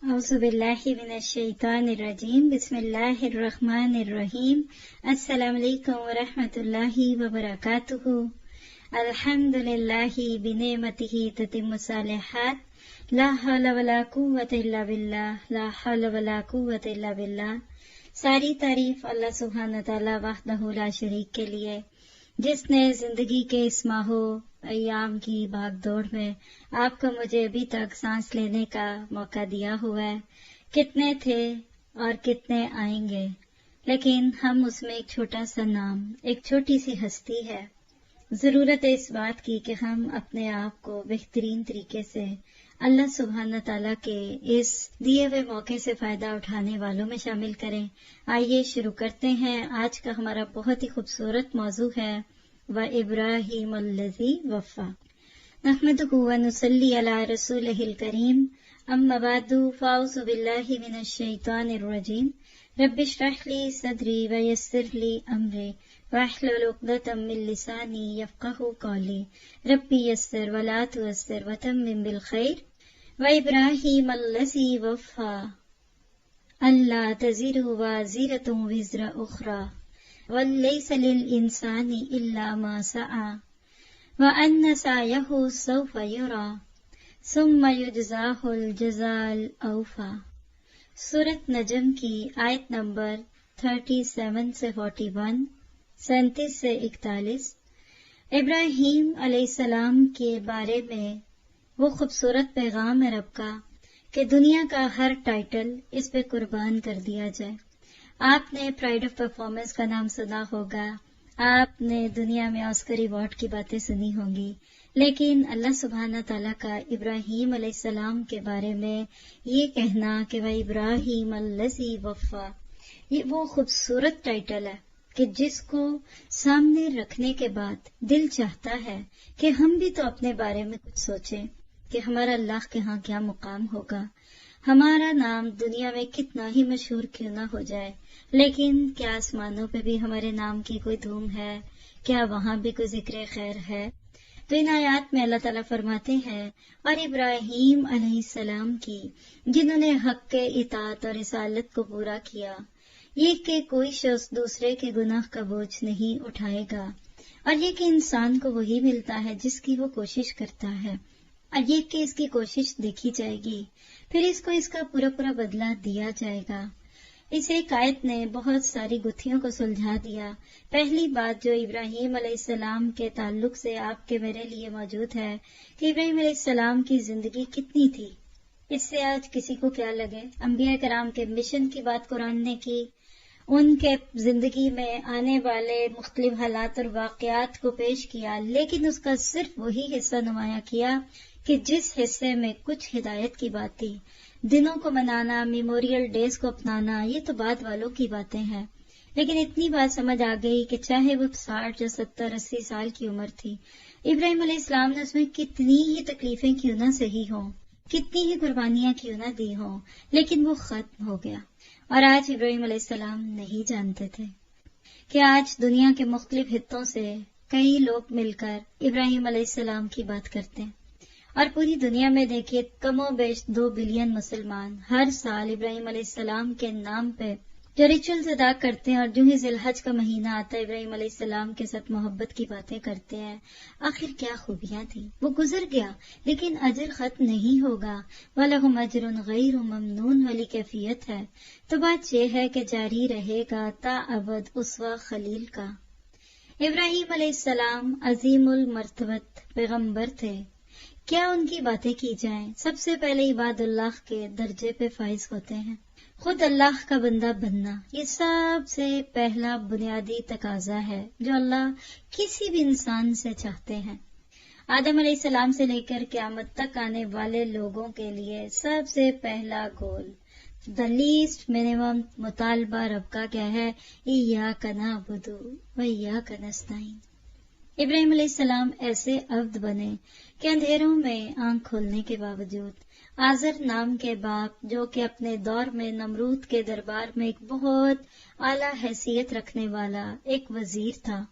أعوذ بالله من الشيطان الرجيم بسم الله الرحمن الرحيم السلام عليكم ورحمة الله وبركاته الحمد لله بنعمته تتم الصالحات لا حول ولا قوة إلا بالله لا حول ولا قوة إلا بالله۔ ساری تعریف اللہ سبحانہ تعالیٰ وحدہ لا شریک کے لیے، جس نے زندگی کے اس ماہو ایام کی بھاگ دوڑ میں آپ کو مجھے ابھی تک سانس لینے کا موقع دیا ہوا ہے۔ کتنے تھے اور کتنے آئیں گے، لیکن ہم اس میں ایک چھوٹا سا نام، ایک چھوٹی سی ہستی ہے۔ ضرورت ہے اس بات کی کہ ہم اپنے آپ کو بہترین طریقے سے اللہ سبحانہ تعالیٰ کے اس دیے ہوئے موقع سے فائدہ اٹھانے والوں میں شامل کریں۔ آئیے شروع کرتے ہیں۔ آج کا ہمارا بہت ہی خوبصورت موضوع ہے وَإِبْرَاهِيمَ الَّذِي وَفَّى۔ نحمدہ وَنُصَلِّي عَلَى رَسُولِهِ الْكَرِيمِ أَمَّا بَعْدُ فَأَعُوذُ بِاللَّهِ مِنَ الشَّيْطَانِ الرَّجِيمِ رَبِّ اشْرَحْ لِي صَدْرِي وَيَسِّرْ لِي أَمْرِي وَاحْلُلْ عُقْدَةً مِّن لِّسَانِي يَفْقَهُوا قَوْلِي رَبِّ يَسِّرْ وَلَا تُعَسِّرْ وَتَمِّمْ بِالْخَيْرِ وَإِبْرَاهِيمَ الَّذِي وَفَّى أَلَّا تَزِرُ وَازِرَةٌ وِزْرَ أُخْرَى وَلَيْسَ لِلْإِنسَانِ إِلَّا مَا سَعَى وَأَنَّ سَعْيَهُ سَوْفَ يُرَى ثُمَّ يُجْزَاهُ الْجَزَاءَ الْأَوْفَى۔ سورۃ نجم کی آیت نمبر 37 سے 41، 37 سے 41 ابراہیم علیہ السلام کے بارے میں وہ خوبصورت پیغام ہے رب کا کہ دنیا کا ہر ٹائٹل اس پہ قربان کر دیا جائے۔ آپ نے پرائڈ آف پرفارمنس کا نام سنا ہوگا، آپ نے دنیا میں آسکر ایوارڈ کی باتیں سنی ہوں گی، لیکن اللہ سبحانہ تعالیٰ کا ابراہیم علیہ السلام کے بارے میں یہ کہنا کہ وَإِبْرَاهِيمَ الَّذِي وَفَّى، یہ وہ خوبصورت ٹائٹل ہے کہ جس کو سامنے رکھنے کے بعد دل چاہتا ہے کہ ہم بھی تو اپنے بارے میں کچھ سوچیں کہ ہمارا اللہ کے ہاں کیا مقام ہوگا، ہمارا نام دنیا میں کتنا ہی مشہور کیوں نہ ہو جائے، لیکن کیا آسمانوں پہ بھی ہمارے نام کی کوئی دھوم ہے، کیا وہاں بھی کوئی ذکر خیر ہے؟ تو ان آیات میں اللہ تعالیٰ فرماتے ہیں اور ابراہیم علیہ السلام کی، جنہوں نے حق کے اطاعت اور رسالت کو پورا کیا، یہ کہ کوئی شخص دوسرے کے گناہ کا بوجھ نہیں اٹھائے گا، اور یہ کہ انسان کو وہی ملتا ہے جس کی وہ کوشش کرتا ہے، اور یہ کہ اس کی کوشش دیکھی جائے گی، پھر اس کو اس کا پورا بدلہ دیا جائے گا۔ اس ایک آیت نے بہت ساری گتھیوں کو سلجھا دیا۔ پہلی بات جو ابراہیم علیہ السلام کے تعلق سے آپ کے میرے لیے موجود ہے کہ ابراہیم علیہ السلام کی زندگی کتنی تھی، اس سے آج کسی کو کیا لگے۔ انبیاء کرام کے مشن کی بات قرآن نے کی، ان کے زندگی میں آنے والے مختلف حالات اور واقعات کو پیش کیا، لیکن اس کا صرف وہی حصہ نمایاں کیا کہ جس حصے میں کچھ ہدایت کی بات تھی۔ دنوں کو منانا، میموریل ڈیز کو اپنانا، یہ تو بعد والوں کی باتیں ہیں، لیکن اتنی بات سمجھ آ گئی کہ چاہے وہ 60 یا 70 80 سال کی عمر تھی، ابراہیم علیہ السلام نے اس میں کتنی ہی تکلیفیں کیوں نہ سہی ہوں، کتنی ہی قربانیاں کیوں نہ دی ہوں، لیکن وہ ختم ہو گیا۔ اور آج ابراہیم علیہ السلام نہیں جانتے تھے کہ آج دنیا کے مختلف خطوں سے کئی لوگ مل کر ابراہیم علیہ السلام کی بات کرتے ہیں، اور پوری دنیا میں دیکھیے کم و بیش 2 بلین مسلمان ہر سال ابراہیم علیہ السلام کے نام پہ جو ریچولز ادا کرتے ہیں، اور جو ہی ذی الحج کا مہینہ آتا ہے ابراہیم علیہ السلام کے ساتھ محبت کی باتیں کرتے ہیں۔ آخر کیا خوبیاں تھیں، وہ گزر گیا، لیکن اجر ختم نہیں ہوگا۔ وَلَهُمْ أَجْرٌ غَيْرُ مَمْنُونٌ، والی کیفیت ہے، تو بات یہ ہے کہ جاری رہے گا تا ابد اسوہ خلیل کا۔ ابراہیم علیہ السلام عظیم المرتبت پیغمبر تھے، کیا ان کی باتیں کی جائیں؟ سب سے پہلے عباد اللہ کے درجے پہ فائز ہوتے ہیں، خود اللہ کا بندہ بننا، یہ سب سے پہلا بنیادی تقاضا ہے جو اللہ کسی بھی انسان سے چاہتے ہیں۔ آدم علیہ السلام سے لے کر قیامت تک آنے والے لوگوں کے لیے سب سے پہلا گول، the least minimum مطالبہ رب کا کیا ہے؟ ایاک نعبد و ایاک نستعین۔ ابراہیم علیہ السلام ایسے عبد بنے کہ اندھیروں میں آنکھ کھولنے کے باوجود آزر نام کے باپ، جو کہ اپنے دور میں نمرود کے دربار میں ایک بہت اعلیٰ حیثیت رکھنے والا ایک وزیر تھا،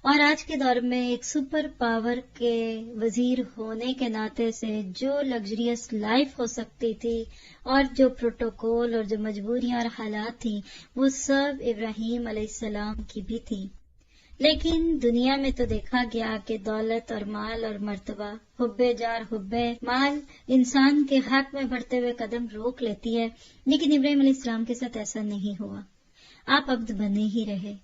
اور آج کے دور میں ایک سپر پاور کے وزیر ہونے کے ناطے سے جو لگژریس لائف ہو سکتی تھی اور جو پروٹوکول اور جو مجبوریاں اور حالات تھیں وہ سب ابراہیم علیہ السلام کی بھی تھی. لیکن دنیا میں تو دیکھا گیا کہ دولت اور مال اور مرتبہ، حب جار حب مال انسان کے حق میں بڑھتے ہوئے قدم روک لیتی ہے، لیکن ابراہیم علیہ السلام کے ساتھ ایسا نہیں ہوا. آپ عبد بنے ہی رہے.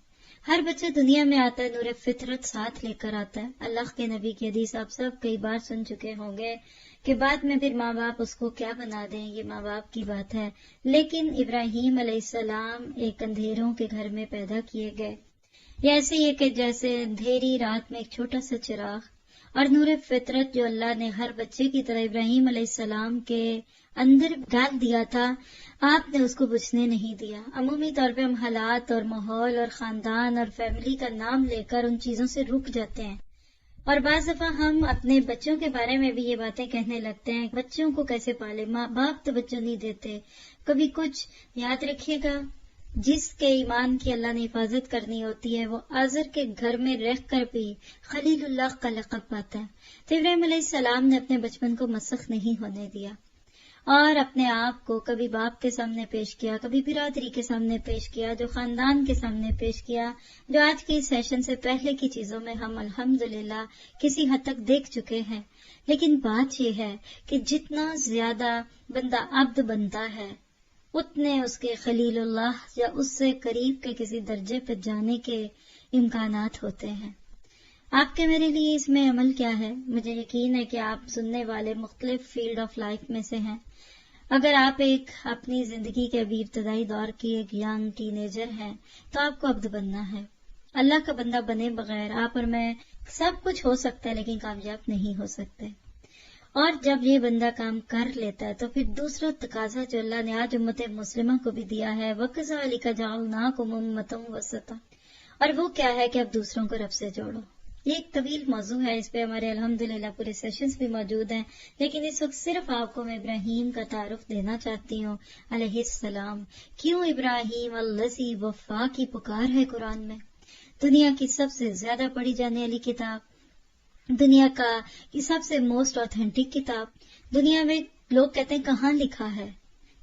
ہر بچہ دنیا میں آتا ہے نور فطرت ساتھ لے کر آتا ہے. اللہ کے نبی کی حدیث آپ سب کئی بار سن چکے ہوں گے کہ بعد میں پھر ماں باپ اس کو کیا بنا دیں، یہ ماں باپ کی بات ہے. لیکن ابراہیم علیہ السلام ایک اندھیروں کے گھر میں پیدا کیے گئے. یہ ایسے ہی ہے کہ جیسے اندھیری رات میں ایک چھوٹا سا چراغ اور نور فطرت جو اللہ نے ہر بچے کی طرح ابراہیم علیہ السلام کے اندر ڈال دیا تھا، آپ نے اس کو بجھنے نہیں دیا. عمومی طور پہ ہم حالات اور ماحول اور خاندان اور فیملی کا نام لے کر ان چیزوں سے رک جاتے ہیں، اور بعض دفعہ ہم اپنے بچوں کے بارے میں بھی یہ باتیں کہنے لگتے ہیں. بچوں کو کیسے پالے، ماں باپ تو بچوں نہیں دیتے. کبھی کچھ یاد رکھیے گا، جس کے ایمان کی اللہ نے حفاظت کرنی ہوتی ہے وہ آزر کے گھر میں رہ کر بھی خلیل اللہ کا لقب پاتا ہے. تو ابراہیم علیہ السلام نے اپنے بچپن کو مسخ نہیں ہونے دیا اور اپنے آپ کو کبھی باپ کے سامنے پیش کیا، کبھی برادری کے سامنے پیش کیا، جو خاندان کے سامنے پیش کیا، جو آج کے سیشن سے پہلے کی چیزوں میں ہم الحمدللہ کسی حد تک دیکھ چکے ہیں. لیکن بات یہ ہے کہ جتنا زیادہ بندہ عبد بنتا ہے اتنے اس کے خلیل اللہ یا اس سے قریب کے کسی درجے پہ جانے کے امکانات ہوتے ہیں. آپ کے میرے لیے اس میں عمل کیا ہے؟ مجھے یقین ہے کہ آپ سننے والے مختلف فیلڈ آف لائف میں سے ہیں. اگر آپ ایک اپنی زندگی کے ابھی ابتدائی دور کی ایک ینگ ٹین ایجر ہیں تو آپ کو عبد بننا ہے. اللہ کا بندہ بنے بغیر آپ اور میں سب کچھ ہو سکتا ہے لیکن کامیاب نہیں ہو سکتے. اور جب یہ بندہ کام کر لیتا ہے تو پھر دوسرا تقاضا جو اللہ نے آج امت مسلمہ کو بھی دیا ہے وَكَذَلِكَ جَعَلْنَاكُمْ أُمَّةً وَسَطًا، اور وہ کیا ہے کہ اب دوسروں کو رب سے جوڑو. یہ ایک طویل موضوع ہے، اس پہ ہمارے الحمدللہ پورے سیشنز بھی موجود ہیں، لیکن اس وقت صرف آپ کو میں ابراہیم کا تعارف دینا چاہتی ہوں علیہ السلام. کیوں ابراہیم الذی وفا کی پکار ہے قرآن میں؟ دنیا کی سب سے زیادہ پڑھی جانے والی کتاب، دنیا کا یہ سب سے موسٹ آتھینٹک کتاب. دنیا میں لوگ کہتے ہیں کہاں لکھا ہے،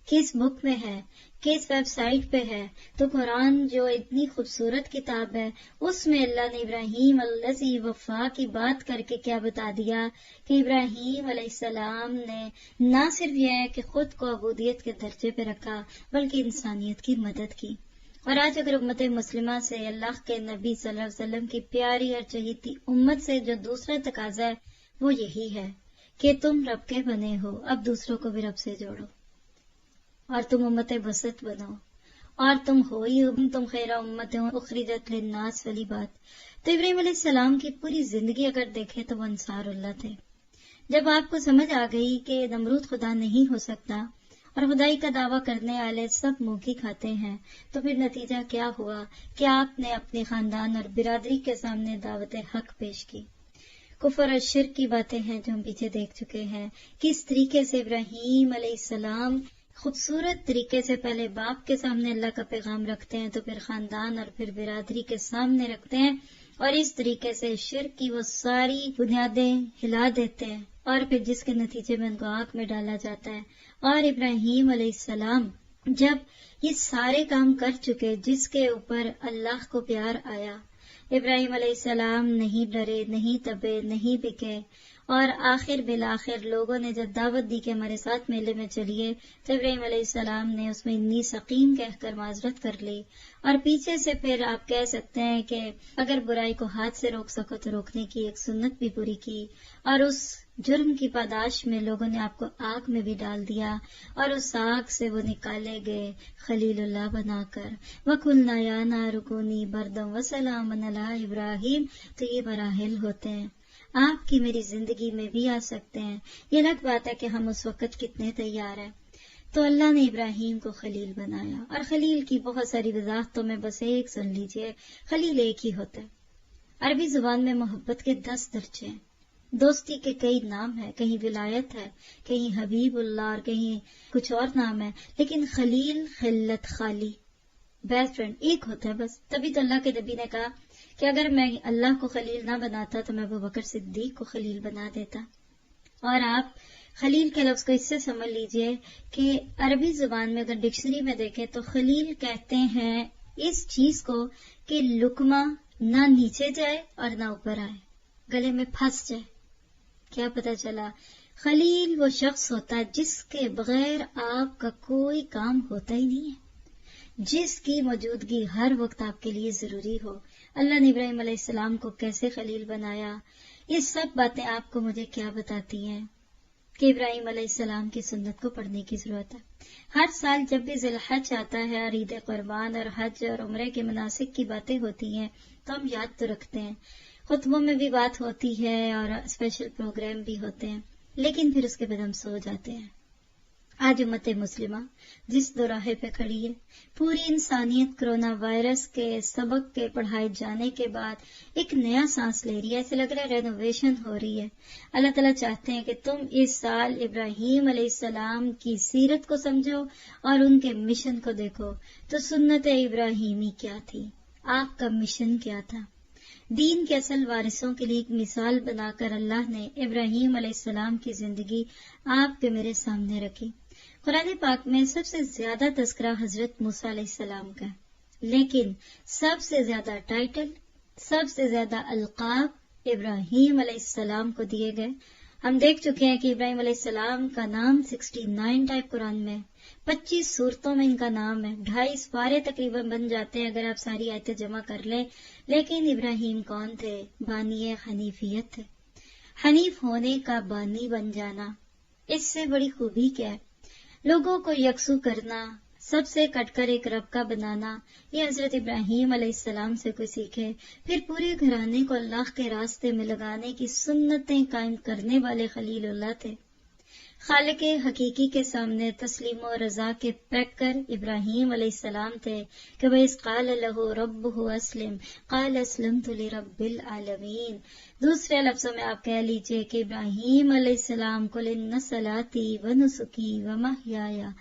کس بک میں ہے، کس ویب سائٹ پہ ہے. تو قرآن جو اتنی خوبصورت کتاب ہے اس میں اللہ نے ابراہیم الذی وفا کی بات کر کے کیا بتا دیا کہ ابراہیم علیہ السلام نے نہ صرف یہ ہے کہ خود کو عبودیت کے درجے پہ رکھا بلکہ انسانیت کی مدد کی. اور آج اگر امت مسلمہ سے اللہ کے نبی صلی اللہ علیہ وسلم کی پیاری اور چہیتی امت سے جو دوسرا تقاضا ہے وہ یہی ہے کہ تم رب کے بنے ہو، اب دوسروں کو بھی رب سے جوڑو اور تم امت وسط بنو، اور تم ہو ہی تم خیر امت اخرجت للناس والی بات. تو ابراہیم علیہ السلام کی پوری زندگی اگر دیکھیں تو وہ انصار اللہ تھے. جب آپ کو سمجھ آ گئی کہ نمرود خدا نہیں ہو سکتا اور خدائی کا دعویٰ کرنے والے سب منہ کی کھاتے ہیں، تو پھر نتیجہ کیا ہوا کہ آپ نے اپنے خاندان اور برادری کے سامنے دعوت حق پیش کی. کفر اور شرک کی باتیں ہیں جو ہم پیچھے دیکھ چکے ہیں، کس طریقے سے ابراہیم علیہ السلام خوبصورت طریقے سے پہلے باپ کے سامنے اللہ کا پیغام رکھتے ہیں تو پھر خاندان اور پھر برادری کے سامنے رکھتے ہیں، اور اس طریقے سے شرک کی وہ ساری بنیادیں ہلا دیتے ہیں اور پھر جس کے نتیجے میں ان کو آگ میں ڈالا جاتا ہے. اور ابراہیم علیہ السلام جب یہ سارے کام کر چکے جس کے اوپر اللہ کو پیار آیا، ابراہیم علیہ السلام نہیں ڈرے، نہیں تبے، نہیں بکے، اور آخر بالآخر لوگوں نے جب دعوت دی کہ ہمارے ساتھ میلے میں چلیے تو ابراہیم علیہ السلام نے اس میں انی سقیم کہہ کر معذرت کر لی. اور پیچھے سے پھر آپ کہہ سکتے ہیں کہ اگر برائی کو ہاتھ سے روک سکو تو روکنے کی ایک سنت بھی پوری کی، اور اس جرم کی پاداش میں لوگوں نے آپ کو آگ میں بھی ڈال دیا اور اس آگ سے وہ نکالے گئے خلیل اللہ بنا کر. وَقُلْنَا يَا نَارُ كُونِي بَرْدًا وَسَلَامًا عَلَىٰ إِبْرَاهِيمَ. تو یہ مراحل ہوتے ہیں، آپ کی میری زندگی میں بھی آ سکتے ہیں. یہ الگ بات ہے کہ ہم اس وقت کتنے تیار ہیں. تو اللہ نے ابراہیم کو خلیل بنایا، اور خلیل کی بہت ساری وضاحتوں میں بس ایک سن لیجئے، خلیل ایک ہی ہوتا ہے. عربی زبان میں محبت کے 10 درجے ہیں، دوستی کے کئی نام ہیں، کہیں ولایت ہے، کہیں حبیب اللہ اور کہیں کچھ اور نام ہے، لیکن خلیل خلت خالی بیسٹ فرینڈ ایک ہوتا ہے بس. تبھی تو اللہ کے نبی نے کہا کہ اگر میں اللہ کو خلیل نہ بناتا تو میں ابوبکر صدیق کو خلیل بنا دیتا. اور آپ خلیل کے لفظ کو اس سے سمجھ لیجئے کہ عربی زبان میں اگر ڈکشنری میں دیکھیں تو خلیل کہتے ہیں اس چیز کو کہ لقمہ نہ نیچے جائے اور نہ اوپر آئے، گلے میں پھنس جائے. کیا پتا چلا؟ خلیل وہ شخص ہوتا ہے جس کے بغیر آپ کا کوئی کام ہوتا ہی نہیں ہے، جس کی موجودگی ہر وقت آپ کے لیے ضروری ہو. اللہ نے ابراہیم علیہ السلام کو کیسے خلیل بنایا، یہ سب باتیں آپ کو مجھے کیا بتاتی ہیں کہ ابراہیم علیہ السلام کی سنت کو پڑھنے کی ضرورت ہے. ہر سال جب بھی ذی الحج آتا ہے اور عید قربان اور حج اور عمرے کے مناسک کی باتیں ہوتی ہیں تو ہم یاد تو رکھتے ہیں، خطبوں میں بھی بات ہوتی ہے اور اسپیشل پروگرام بھی ہوتے ہیں، لیکن پھر اس کے بعد ہم سو جاتے ہیں. آج امت مسلمہ جس دوراہے پہ کھڑی ہے، پوری انسانیت کرونا وائرس کے سبق کے پڑھائے جانے کے بعد ایک نیا سانس لے رہی ہے. ایسے لگ رہا ہے رینوویشن ہو رہی ہے. اللہ تعالیٰ چاہتے ہیں کہ تم اس سال ابراہیم علیہ السلام کی سیرت کو سمجھو اور ان کے مشن کو دیکھو. تو سنت ابراہیمی کیا تھی، آپ کا مشن کیا تھا؟ دین کے اصل وارثوں کے لیے ایک مثال بنا کر اللہ نے ابراہیم علیہ السلام کی زندگی آپ کے میرے سامنے رکھی. قرآن پاک میں سب سے زیادہ تذکرہ حضرت موسیٰ علیہ السلام کا، لیکن سب سے زیادہ ٹائٹل، سب سے زیادہ القاب ابراہیم علیہ السلام کو دیے گئے. ہم دیکھ چکے ہیں کہ ابراہیم علیہ السلام کا نام 69 ٹائپ قرآن میں، 25 صورتوں میں ان کا نام ہے، 2.5 پارے تقریباً بن جاتے ہیں اگر آپ ساری آیتیں جمع کر لیں. لیکن ابراہیم کون تھے؟ بانی حنیفیت تھے. حنیف ہونے کا بانی بن جانا، اس سے بڑی خوبی کیا ہے؟ لوگوں کو یکسو کرنا، سب سے کٹ کر ایک رب کا بنانا، یہ حضرت ابراہیم علیہ السلام سے کوئی سیکھے. پھر پورے گھرانے کو اللہ کے راستے میں لگانے کی سنتیں قائم کرنے والے خلیل اللہ تھے. خالق حقیقی کے سامنے تسلیم و رضا کے پیکر ابراہیم علیہ السلام تھے کہ وَإِذْ قَالَ لَهُ رَبُّهُ أَسْلِمْ قَالَ أَسْلَمْتُ لِرَبِّ الْعَالَمِينَ. دوسرے لفظوں میں آپ کہہ لیجئے کہ ابراہیم علیہ السلام قُلْ إِنَّ صَلَاتِي وَنُسُكِي وَمَحْيَايَ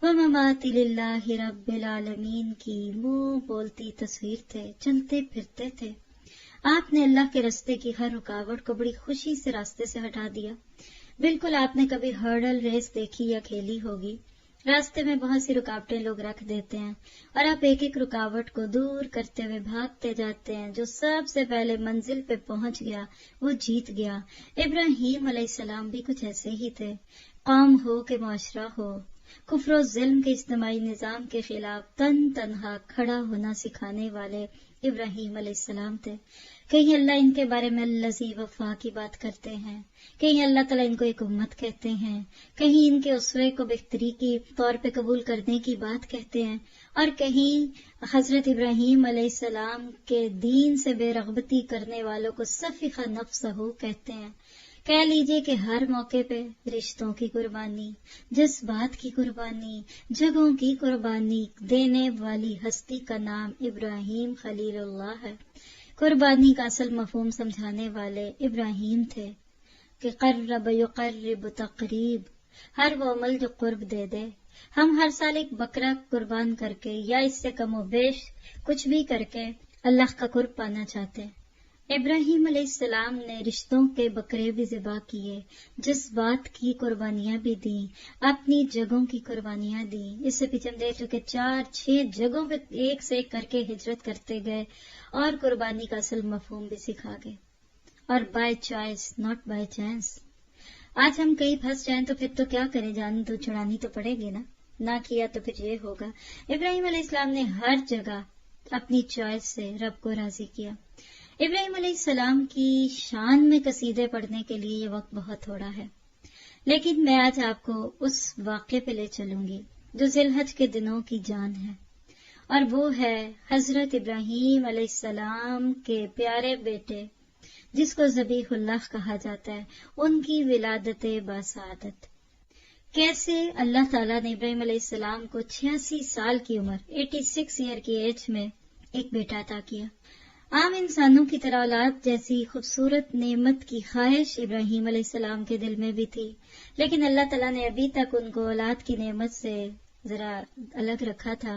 وَمَمَاتِي لِلَّهِ رَبِّ الْعَالَمِينَ کی منہ بولتی تصویر تھے، چلتے پھرتے تھے. آپ نے اللہ کے راستے کی ہر رکاوٹ کو بڑی خوشی سے راستے سے ہٹا دیا. بالکل آپ نے کبھی ہرڈل ریس دیکھی یا کھیلی ہوگی، راستے میں بہت سی رکاوٹیں لوگ رکھ دیتے ہیں اور آپ ایک ایک رکاوٹ کو دور کرتے ہوئے بھاگتے جاتے ہیں. جو سب سے پہلے منزل پہ پہنچ گیا وہ جیت گیا. ابراہیم علیہ السلام بھی کچھ ایسے ہی تھے. قوم ہو کہ معاشرہ ہو، کفر و ظلم کے اجتماعی نظام کے خلاف تنہا کھڑا ہونا سکھانے والے ابراہیم علیہ السلام تھے. کہیں اللہ ان کے بارے میں الذی وفا کی بات کرتے ہیں، کہیں اللہ تعالیٰ ان کو ایک امت کہتے ہیں، کہیں ان کے اسوے کو بہتری کی طور پہ قبول کرنے کی بات کہتے ہیں، اور کہیں حضرت ابراہیم علیہ السلام کے دین سے بے رغبتی کرنے والوں کو سفیہ نفسہ کہتے ہیں. کہہ لیجئے کہ ہر موقع پہ رشتوں کی قربانی، جذبات کی قربانی، جگہوں کی قربانی دینے والی ہستی کا نام ابراہیم خلیل اللہ ہے. قربانی کا اصل مفہوم سمجھانے والے ابراہیم تھے کہ قرب یقرب تقریب، ہر وہ عمل جو قرب دے دے. ہم ہر سال ایک بکرا قربان کر کے یا اس سے کم و بیش کچھ بھی کر کے اللہ کا قرب پانا چاہتے ہیں. ابراہیم علیہ السلام نے رشتوں کے بکرے بھی ذبح کیے، جذبات کی قربانیاں بھی دیں، اپنی جگہوں کی قربانیاں دیں. اس سے پیچھے ہم دیکھ چکے 4-6 جگہوں پہ ایک سے ایک کر کے ہجرت کرتے گئے اور قربانی کا اصل مفہوم بھی سکھا گئے. اور by choice not by chance. آج ہم کہیں پھنس جائیں تو پھر تو کیا کریں، جان تو چھڑانی تو پڑے گی نا، نہ کیا تو پھر یہ ہوگا. ابراہیم علیہ السلام نے ہر جگہ اپنی چوائس سے رب کو راضی کیا. ابراہیم علیہ السلام کی شان میں قصیدے پڑھنے کے لیے یہ وقت بہت تھوڑا ہے، لیکن میں آج آپ کو اس واقعے پہ لے چلوں گی جو ذی الحج کے دنوں کی جان ہے، اور وہ ہے حضرت ابراہیم علیہ السلام کے پیارے بیٹے جس کو ذبیح اللہ کہا جاتا ہے، ان کی ولادت باسعادت. کیسے اللہ تعالیٰ نے ابراہیم علیہ السلام کو 86 سال کی عمر 86 ایئر کی ایج میں ایک بیٹا عطا کیا. عام انسانوں کی طرح اولاد جیسی خوبصورت نعمت کی خواہش ابراہیم علیہ السلام کے دل میں بھی تھی، لیکن اللہ تعالیٰ نے ابھی تک ان کو اولاد کی نعمت سے ذرا الگ رکھا تھا.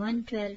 112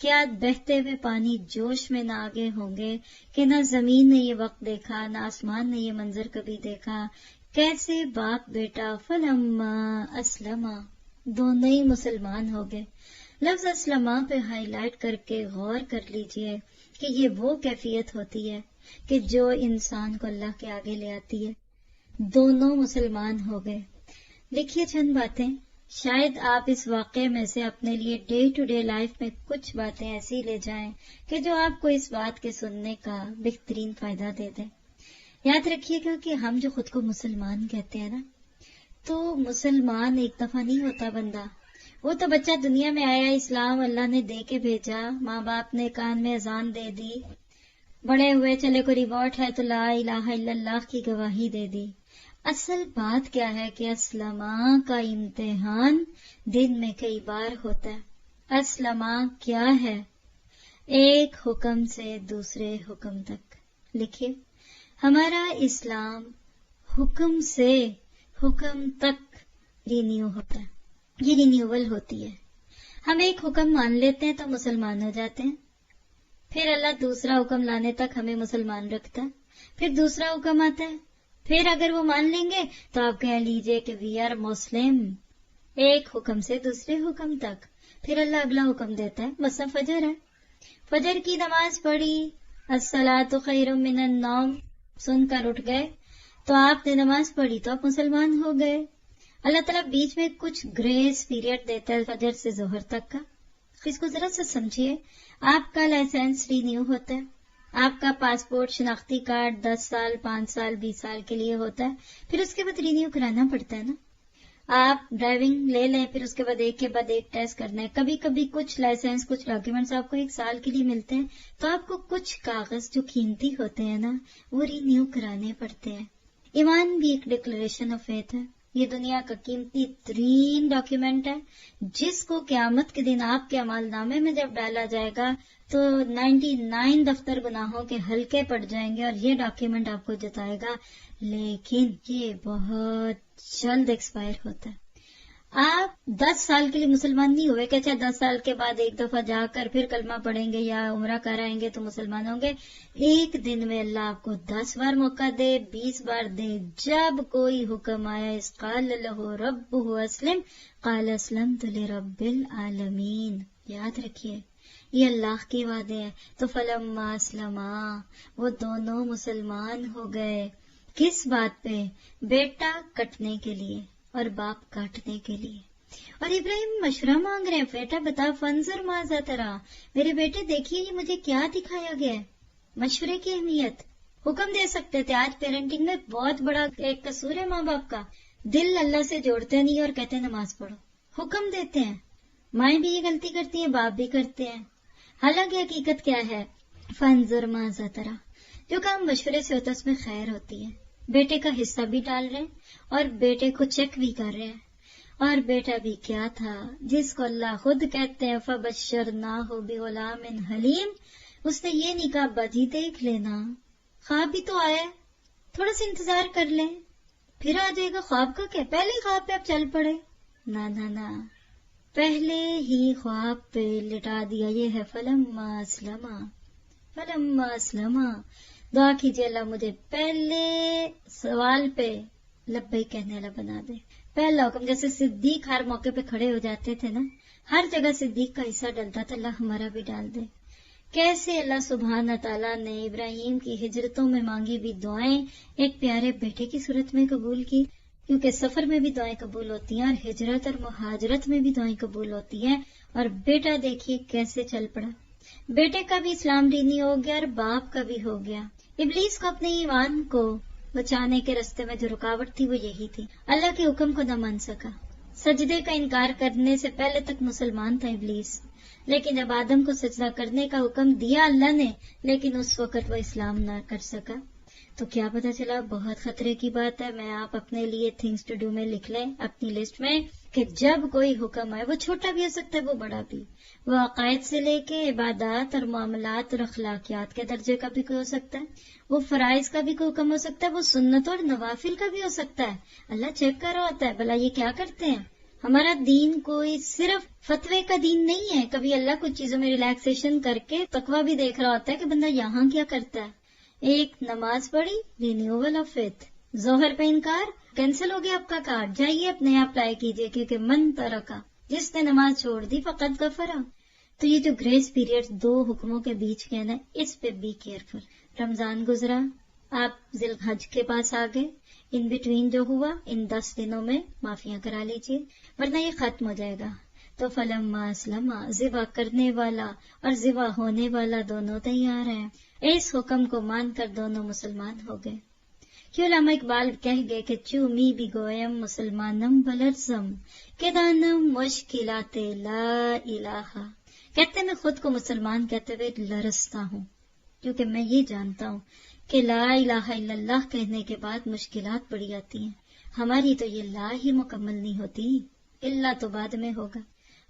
کیا بہتے ہوئے پانی جوش میں نہ آگے ہوں گے کہ نہ زمین نے یہ وقت دیکھا، نہ آسمان نے یہ منظر کبھی دیکھا. کیسے باپ بیٹا فلما اسلما دونوں ہی مسلمان ہو گئے. لفظ اسلما پہ ہائی لائٹ کر کے غور کر لیجئے کہ یہ وہ کیفیت ہوتی ہے کہ جو انسان کو اللہ کے آگے لے آتی ہے. دونوں مسلمان ہو گئے. لکھیے چند باتیں، شاید آپ اس واقعے میں سے اپنے لیے ڈے ٹو ڈے لائف میں کچھ باتیں ایسی لے جائیں کہ جو آپ کو اس بات کے سننے کا بہترین فائدہ دے دیں. یاد رکھیے گا کہ ہم جو خود کو مسلمان کہتے ہیں نا، تو مسلمان ایک دفعہ نہیں ہوتا بندہ. وہ تو بچہ دنیا میں آیا، اسلام اللہ نے دے کے بھیجا، ماں باپ نے کان میں اذان دے دی، بڑے ہوئے چلے کو ریوارڈ ہے تو لا الہ الا اللہ کی گواہی دے دی. اصل بات کیا ہے کہ اسلما کا امتحان دن میں کئی بار ہوتا ہے. اسلما کیا ہے؟ ایک حکم سے دوسرے حکم تک. لکھیے، ہمارا اسلام حکم سے حکم تک رینیو ہوتا ہے، یہ رینیوول ہوتی ہے. ہم ایک حکم مان لیتے ہیں تو مسلمان ہو جاتے ہیں، پھر اللہ دوسرا حکم لانے تک ہمیں مسلمان رکھتا ہے، پھر دوسرا حکم آتا ہے، پھر اگر وہ مان لیں گے تو آپ کہہ لیجئے کہ وی آر مسلم. ایک حکم سے دوسرے حکم تک، پھر اللہ اگلا حکم دیتا ہے. مثلا فجر ہے، فجر کی نماز پڑھی، الصلاۃ خیر من النوم سن کر اٹھ گئے تو آپ نے نماز پڑھی تو آپ مسلمان ہو گئے. اللہ تعالیٰ بیچ میں کچھ گریس پیریڈ دیتا ہے فجر سے ظہر تک کا. اس کو ذرا سا سمجھیے. آپ کا لائسنس رینیو ہوتا ہے، آپ کا پاسپورٹ شناختی کارڈ 10 سال 5 سال 20 سال کے لیے ہوتا ہے، پھر اس کے بعد رینیو کرانا پڑتا ہے نا. آپ ڈرائیونگ لے لیں، پھر اس کے بعد ایک کے بعد ایک ٹیسٹ کرنا ہے. کبھی کبھی کچھ لائسنس کچھ ڈاکیومنٹس آپ کو 1 سال کے لیے ملتے ہیں، تو آپ کو کچھ کاغذ جو قیمتی ہوتے ہیں نا وہ رینیو کرانے پڑتے ہیں. ایمان بھی ایک ڈکلریشن آف فیتھ ہے. یہ دنیا کا قیمتی ترین ڈاکیومنٹ ہے جس کو قیامت کے دن آپ کے اعمال نامے میں جب ڈالا جائے گا تو 99 دفتر گناہوں کے ہلکے پڑ جائیں گے اور یہ ڈاکیومنٹ آپ کو جتائے گا. لیکن یہ بہت جلد ایکسپائر ہوتا ہے. آپ 10 سال کے لیے مسلمان نہیں ہوئے کہ اچھا 10 سال کے بعد ایک دفعہ جا کر پھر کلمہ پڑھیں گے یا عمرہ کرائیں گے تو مسلمان ہوں گے. ایک دن میں اللہ آپ کو 10 بار موقع دے، 20 بار دے. جب کوئی حکم آیا اس قال لہ ربہ اسلم قال اسلمت لرب العالمین. یاد رکھیے یہ اللہ کے وعدے ہیں. تو فلما اسلما وہ دونوں مسلمان ہو گئے. کس بات پہ؟ بیٹا کٹنے کے لیے اور باپ کاٹنے کے لیے. اور ابراہیم مشورہ مانگ رہے ہیں، بیٹا بتا فنظر ماذا ترا، میرے بیٹے دیکھیے یہ مجھے کیا دکھایا گیا ہے. مشورے کی اہمیت. حکم دے سکتے تھے. آج پیرنٹنگ میں بہت بڑا ایک قصور ہے ماں باپ کا، دل اللہ سے جوڑتے نہیں اور کہتے ہیں نماز پڑھو. حکم دیتے ہیں. مائیں بھی یہ غلطی کرتی ہیں، باپ بھی کرتے ہیں. حالانکہ حقیقت کیا ہے؟ فنظر ماذا ترا. جو کام مشورے سے ہوتا ہے اس میں خیر ہوتی ہے. بیٹے کا حصہ بھی ڈال رہے ہیں اور بیٹے کو چیک بھی کر رہے ہیں. اور بیٹا بھی کیا تھا جس کو اللہ خود کہتے ہیں فَبَشَّرْنَاهُ بِغُلَامٍ حَلِيمٍ. اس نے یہ نہیں کہا بدی دیکھ لینا، خواب بھی تو آیا، تھوڑا سا انتظار کر لیں پھر آ جائے گا. خواب کا کیا پہلے خواب پہ آپ چل پڑے؟ نہ، پہلے ہی خواب پہ لٹا دیا. یہ ہے فلما اسلما. دعا کیجیے اللہ مجھے پہلے سوال پہ لبیک کہنے والا بنا دے. پہلا حکم، جیسے صدیق ہر موقع پہ کھڑے ہو جاتے تھے نا، ہر جگہ صدیق کا حصہ ڈلتا تھا. اللہ ہمارا بھی ڈال دے. کیسے اللہ سبحانہ تعالیٰ نے ابراہیم کی ہجرتوں میں مانگی بھی دعائیں ایک پیارے بیٹے کی صورت میں قبول کی، کیونکہ سفر میں بھی دعائیں قبول ہوتی ہیں اور ہجرت اور مہاجرت میں بھی دعائیں قبول ہوتی ہیں. اور بیٹا دیکھیے کیسے چل پڑا. بیٹے کا بھی اسلام دینی ہو گیا اور باپ کا بھی ہو گیا. ابلیس کو اپنے ایمان کو بچانے کے راستے میں جو رکاوٹ تھی وہ یہی تھی. اللہ کے حکم کو نہ مان سکا. سجدے کا انکار کرنے سے پہلے تک مسلمان تھا ابلیس، لیکن جب آدم کو سجدہ کرنے کا حکم دیا اللہ نے، لیکن اس وقت وہ اسلام نہ کر سکا. تو کیا پتا چلا؟ بہت خطرے کی بات ہے. میں آپ اپنے لیے تھنگس ٹو ڈو میں لکھ لیں اپنی لسٹ میں کہ جب کوئی حکم آئے، وہ چھوٹا بھی ہو سکتا ہے وہ بڑا بھی، وہ عقائد سے لے کے عبادات اور معاملات اور اخلاقیات کے درجے کا بھی کوئی ہو سکتا ہے، وہ فرائض کا بھی کوئی حکم ہو سکتا ہے، وہ سنت اور نوافل کا بھی ہو سکتا ہے. اللہ چیک کر رہا ہوتا ہے بھلا یہ کیا کرتے ہیں. ہمارا دین کوئی صرف فتوے کا دین نہیں ہے. کبھی اللہ کچھ چیزوں میں ریلیکسیشن کر کے تقویٰ بھی دیکھ رہا ہوتا ہے کہ بندہ یہاں کیا کرتا ہے. ایک نماز پڑھی، رینیول آف فیتھ. ظہر پہ انکار، کینسل ہو گیا آپ کا کارڈ، جائیے اپنے آپ اپلائی کیجئے، کیونکہ من ترکا، جس نے نماز چھوڑ دی فقط غفرا. تو یہ جو گریس پیریڈ 2 حکموں کے بیچ کے نا، اس پہ بی کیئرفل. رمضان گزرا، آپ ذی الحج کے پاس آ گئے، ان بٹوین جو ہوا ان 10 دنوں میں معافیاں کرا لیجئے، ورنہ یہ ختم ہو جائے گا. تو فلما اسلما، ذبح کرنے والا اور ذبح ہونے والا دونوں تیار ہیں. اس حکم کو مان کر دونوں مسلمان ہو گئے. کہ علامہ اقبال کہہ گئے کہ چومی بھی گویم مسلمانم بلرزم کہ دانم مشکلات لا الہ. کہتے میں خود کو مسلمان کہتے ہوئے لرزتا ہوں، کیونکہ میں یہ جانتا ہوں کہ لا الہ الا اللہ کہنے کے بعد مشکلات بڑی آتی ہیں. ہماری تو یہ لا ہی مکمل نہیں ہوتی، اللہ تو بعد میں ہوگا.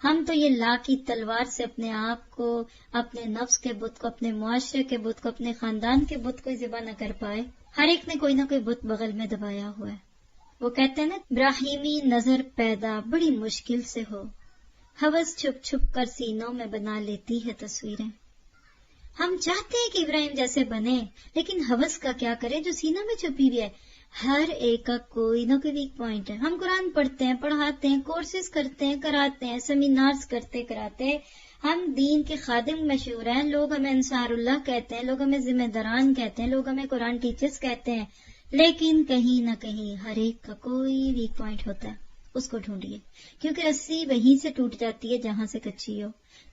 ہم تو یہ لا کی تلوار سے اپنے آپ کو، اپنے نفس کے بت کو، اپنے معاشرے کے بت کو، اپنے خاندان کے بت کو ذبح نہ کر پائے. ہر ایک نے کوئی نہ کوئی بت بغل میں دبایا ہوا ہے. وہ کہتے ہیں نا، ابراہیمی نظر پیدا بڑی مشکل سے ہو، ہوس چھپ چھپ کر سینوں میں بنا لیتی ہے تصویریں. ہم چاہتے ہیں کہ ابراہیم جیسے بنے، لیکن ہوس کا کیا کرے جو سینوں میں چھپی ہوئی ہے. ہر ایک کا کوئی نہ کوئی ویک پوائنٹ ہے. ہم قرآن پڑھتے ہیں، پڑھاتے ہیں، کورسز کرتے ہیں، کراتے ہیں، سیمینارز کرتے کراتے ہم دین کے خادم مشہور ہیں. لوگ ہمیں انصار اللہ کہتے ہیں، لوگ ہمیں ذمہ داران کہتے ہیں، لوگ ہمیں قرآن ٹیچرز کہتے ہیں، لیکن کہیں نہ کہیں ہر ایک کا کوئی ویک پوائنٹ ہوتا ہے. اس کو ڈھونڈیے، کیونکہ رسی وہیں سے ٹوٹ جاتی ہے جہاں سے کچی ہو.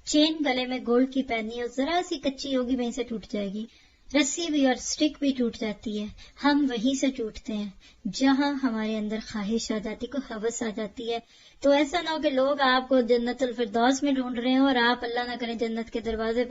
چین گلے میں گولڈ کی پہنی ہو، ذرا سی کچی ہوگی وہیں سے ٹوٹ جائے گی. رسی بھی اور سٹک بھی ٹوٹ جاتی ہے. ہم وہیں سے ٹوٹتے ہیں جہاں ہمارے اندر خواہش آ جاتی، کوئی ہوس آ جاتی ہے. تو ایسا نہ ہو کہ لوگ آپ کو جنت الفردوس میں ڈھونڈ رہے ہوں اور آپ اللہ نہ کریں جنت کے دروازے پہ